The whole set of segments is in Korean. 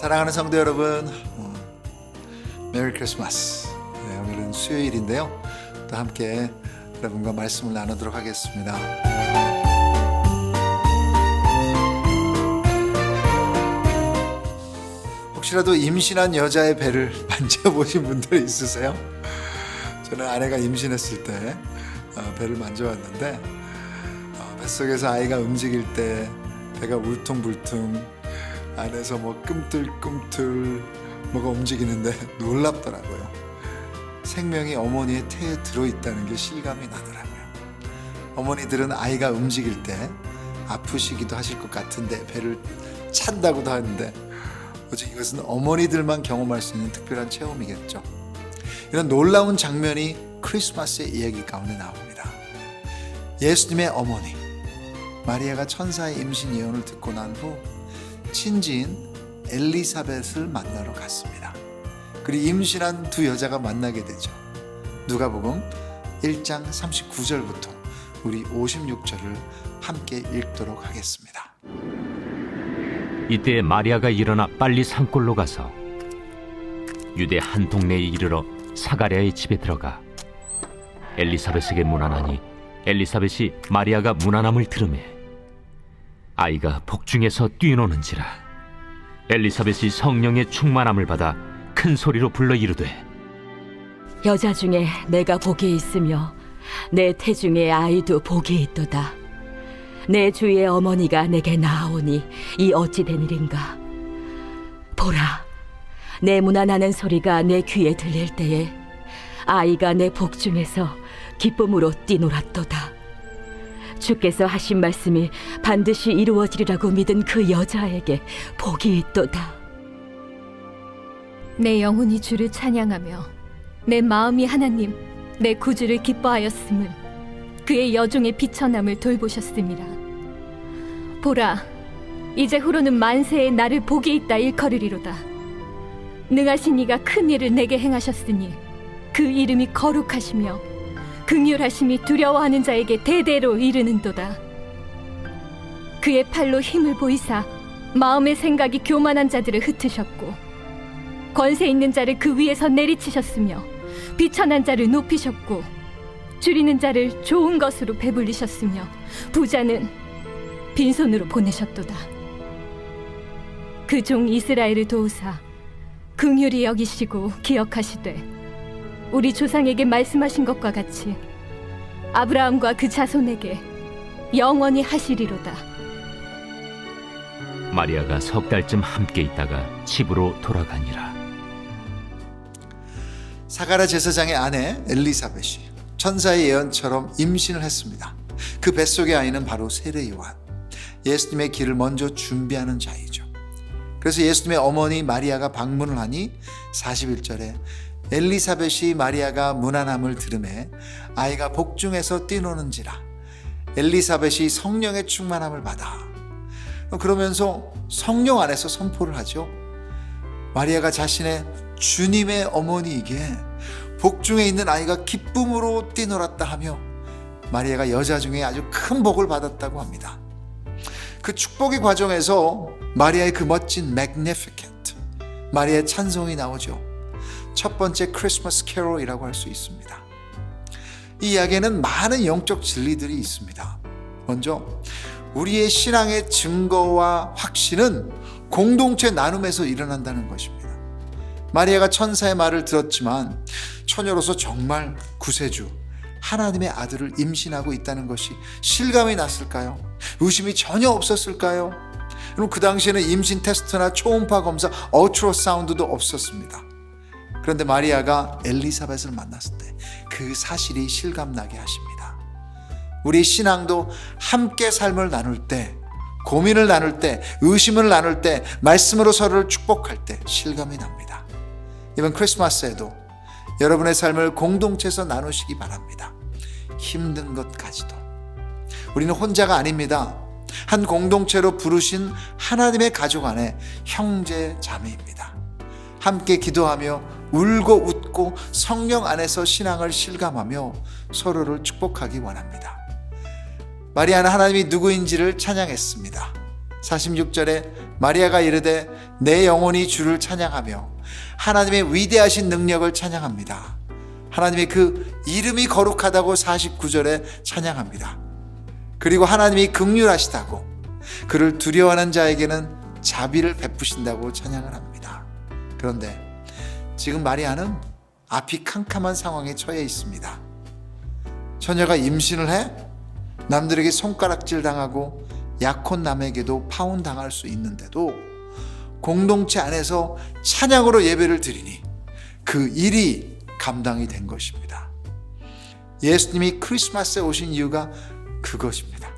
사랑하는 성도 여러분, 메리 크리스마스. 오늘은 수요일인데요. 또 함께 여러분과 말씀을 나누도록 하겠습니다. 혹시라도 임신한 여자의 배를 만져보신 분들 있으세요? 저는 아내가 임신했을 때 배를 만져봤는데 뱃속에서 아이가 움직일 때 배가 울퉁불퉁 안에서 꿈틀꿈틀 뭐가 움직이는데 놀랍더라고요. 생명이 어머니의 태에 들어있다는 게 실감이 나더라고요. 어머니들은 아이가 움직일 때 아프시기도 하실 것 같은데 배를 찬다고도 하는데 오직 이것은 어머니들만 경험할 수 있는 특별한 체험이겠죠. 이런 놀라운 장면이 크리스마스의 이야기 가운데 나옵니다. 예수님의 어머니 마리아가 천사의 임신 예언을 듣고 난 후 친지인 엘리사벳을 만나러 갔습니다. 그리고 임신한 두 여자가 만나게 되죠. 누가복음 1장 39절부터 우리 56절을 함께 읽도록 하겠습니다. 이때 마리아가 일어나 빨리 산골로 가서 유대 한 동네에 이르러 사가랴의 집에 들어가 엘리사벳에게 문안하니 엘리사벳이 마리아가 문안함을 들으매 아이가 복중에서 뛰노는지라. 엘리사벳이 성령의 충만함을 받아 큰 소리로 불러 이르되 여자 중에 내가 복이 있으며 내 태중에 아이도 복이 있도다. 내 주의 어머니가 내게 나아오니 이 어찌 된 일인가. 보라, 내 문안하는 소리가 내 귀에 들릴 때에 아이가 내 복중에서 기쁨으로 뛰놀았도다. 주께서 하신 말씀이 반드시 이루어지리라고 믿은 그 여자에게 복이 있도다. 내 영혼이 주를 찬양하며 내 마음이 하나님 내 구주를 기뻐하였음을 그의 여종의 비천함을 돌보셨음이라. 보라, 이제 후로는 만세에 나를 복이 있다 일컬으리로다. 능하신 이가 큰 일을 내게 행하셨으니 그 이름이 거룩하시며 긍휼하심이 두려워하는 자에게 대대로 이르는도다. 그의 팔로 힘을 보이사 마음의 생각이 교만한 자들을 흩으셨고 권세 있는 자를 그 위에서 내리치셨으며 비천한 자를 높이셨고 줄이는 자를 좋은 것으로 배불리셨으며 부자는 빈손으로 보내셨도다. 그 종 이스라엘을 도우사 긍휼히 여기시고 기억하시되 우리 조상에게 말씀하신 것과 같이 아브라함과 그 자손에게 영원히 하시리로다. 마리아가 석 달쯤 함께 있다가 집으로 돌아가니라. 사가랴 제사장의 아내 엘리사벳이 천사의 예언처럼 임신을 했습니다. 그 뱃속의 아이는 바로 세례 요한, 예수님의 길을 먼저 준비하는 자이죠. 그래서 예수님의 어머니 마리아가 방문을 하니 41절에 엘리사벳이 마리아가 문안함을 들으매 아이가 복중에서 뛰노는지라. 엘리사벳이 성령의 충만함을 받아. 그러면서 성령 안에서 선포를 하죠. 마리아가 자신의 주님의 어머니에게 복중에 있는 아이가 기쁨으로 뛰놀았다 하며 마리아가 여자 중에 아주 큰 복을 받았다고 합니다. 그 축복의 과정에서 마리아의 그 멋진 Magnificat, 마리아의 찬송이 나오죠. 첫 번째 크리스마스 캐롤이라고 할 수 있습니다. 이 이야기에는 많은 영적 진리들이 있습니다. 먼저 우리의 신앙의 증거와 확신은 공동체 나눔에서 일어난다는 것입니다. 마리아가 천사의 말을 들었지만 처녀로서 정말 구세주 하나님의 아들을 임신하고 있다는 것이 실감이 났을까요? 의심이 전혀 없었을까요? 그럼 그 당시에는 임신 테스트나 초음파 검사, 얼트라사운드도 없었습니다. 그런데 마리아가 엘리사벳을 만났을 때 그 사실이 실감나게 하십니다. 우리 신앙도 함께 삶을 나눌 때, 고민을 나눌 때, 의심을 나눌 때, 말씀으로 서로를 축복할 때 실감이 납니다. 이번 크리스마스에도 여러분의 삶을 공동체에서 나누시기 바랍니다. 힘든 것까지도. 우리는 혼자가 아닙니다. 한 공동체로 부르신 하나님의 가족 안에 형제 자매입니다. 함께 기도하며 울고 웃고 성령 안에서 신앙을 실감하며 서로를 축복하기 원합니다. 마리아는 하나님이 누구인지를 찬양했습니다. 46절에 마리아가 이르되 내 영혼이 주를 찬양하며 하나님의 위대하신 능력을 찬양합니다. 하나님의 그 이름이 거룩하다고 49절에 찬양합니다. 그리고 하나님이 긍휼하시다고, 그를 두려워하는 자에게는 자비를 베푸신다고 찬양을 합니다. 그런데 지금 마리아는 앞이 캄캄한 상황에 처해 있습니다. 처녀가 임신을 해 남들에게 손가락질 당하고 약혼 남에게도 파혼당할 수 있는데도 공동체 안에서 찬양으로 예배를 드리니 그 일이 감당이 된 것입니다. 예수님이 크리스마스에 오신 이유가 그것입니다.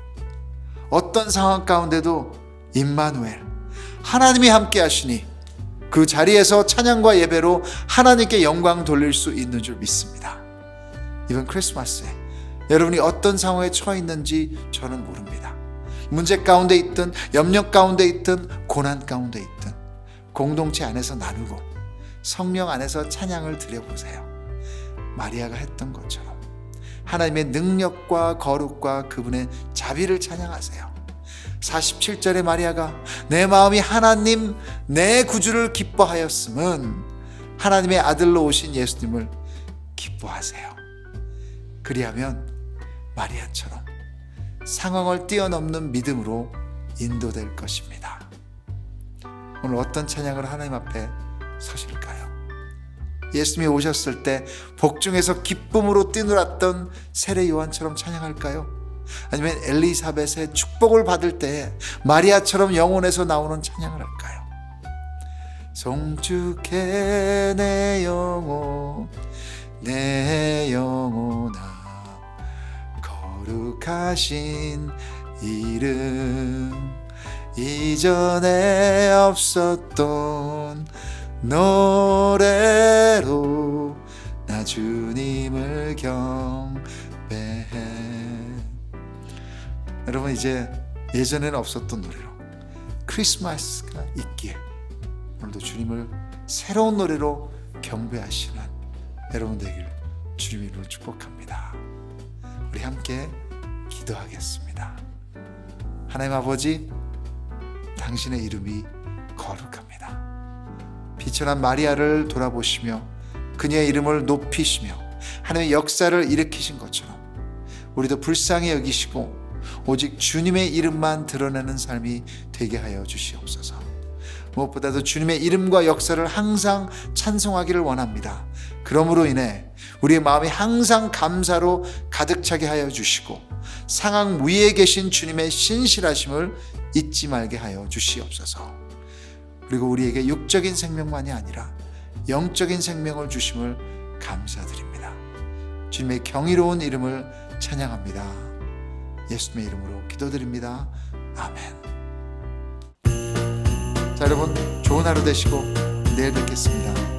어떤 상황 가운데도 임마누엘, 하나님이 함께 하시니 그 자리에서 찬양과 예배로 하나님께 영광 돌릴 수 있는 줄 믿습니다. 이번 크리스마스에 여러분이 어떤 상황에 처해 있는지 저는 모릅니다. 문제 가운데 있든 염려 가운데 있든 고난 가운데 있든 공동체 안에서 나누고 성령 안에서 찬양을 드려보세요. 마리아가 했던 것처럼 하나님의 능력과 거룩과 그분의 자비를 찬양하세요. 47절에 마리아가 내 마음이 하나님 내 구주를 기뻐하였음은 하나님의 아들로 오신 예수님을 기뻐하세요. 그리하면 마리아처럼 상황을 뛰어넘는 믿음으로 인도될 것입니다. 오늘 어떤 찬양을 하나님 앞에 서실까요? 예수님이 오셨을 때 복중에서 기쁨으로 뛰놀았던 세례 요한처럼 찬양할까요? 아니면 엘리사벳의 축복을 받을 때 마리아처럼 영혼에서 나오는 찬양을 할까요? 송축해 내 영혼아 거룩하신 이름 이전에 없었던 노래로 나 주님을 경배해. 여러분, 이제 예전에는 없었던 노래로 크리스마스가 있기에 오늘도 주님을 새로운 노래로 경배하시는 여러분 되길 주님의 이름으로 축복합니다. 우리 함께 기도하겠습니다. 하나님 아버지, 당신의 이름이 거룩합니다. 비천한 마리아를 돌아보시며 그녀의 이름을 높이시며 하나님의 역사를 일으키신 것처럼 우리도 불쌍히 여기시고 오직 주님의 이름만 드러내는 삶이 되게 하여 주시옵소서. 무엇보다도 주님의 이름과 역사를 항상 찬송하기를 원합니다. 그러므로 인해 우리의 마음이 항상 감사로 가득 차게 하여 주시고 상황 위에 계신 주님의 신실하심을 잊지 말게 하여 주시옵소서. 그리고 우리에게 육적인 생명만이 아니라 영적인 생명을 주심을 감사드립니다. 주님의 경이로운 이름을 찬양합니다. 예수님의 이름으로 기도드립니다. 아멘. 자, 여러분 좋은 하루 되시고 내일 뵙겠습니다.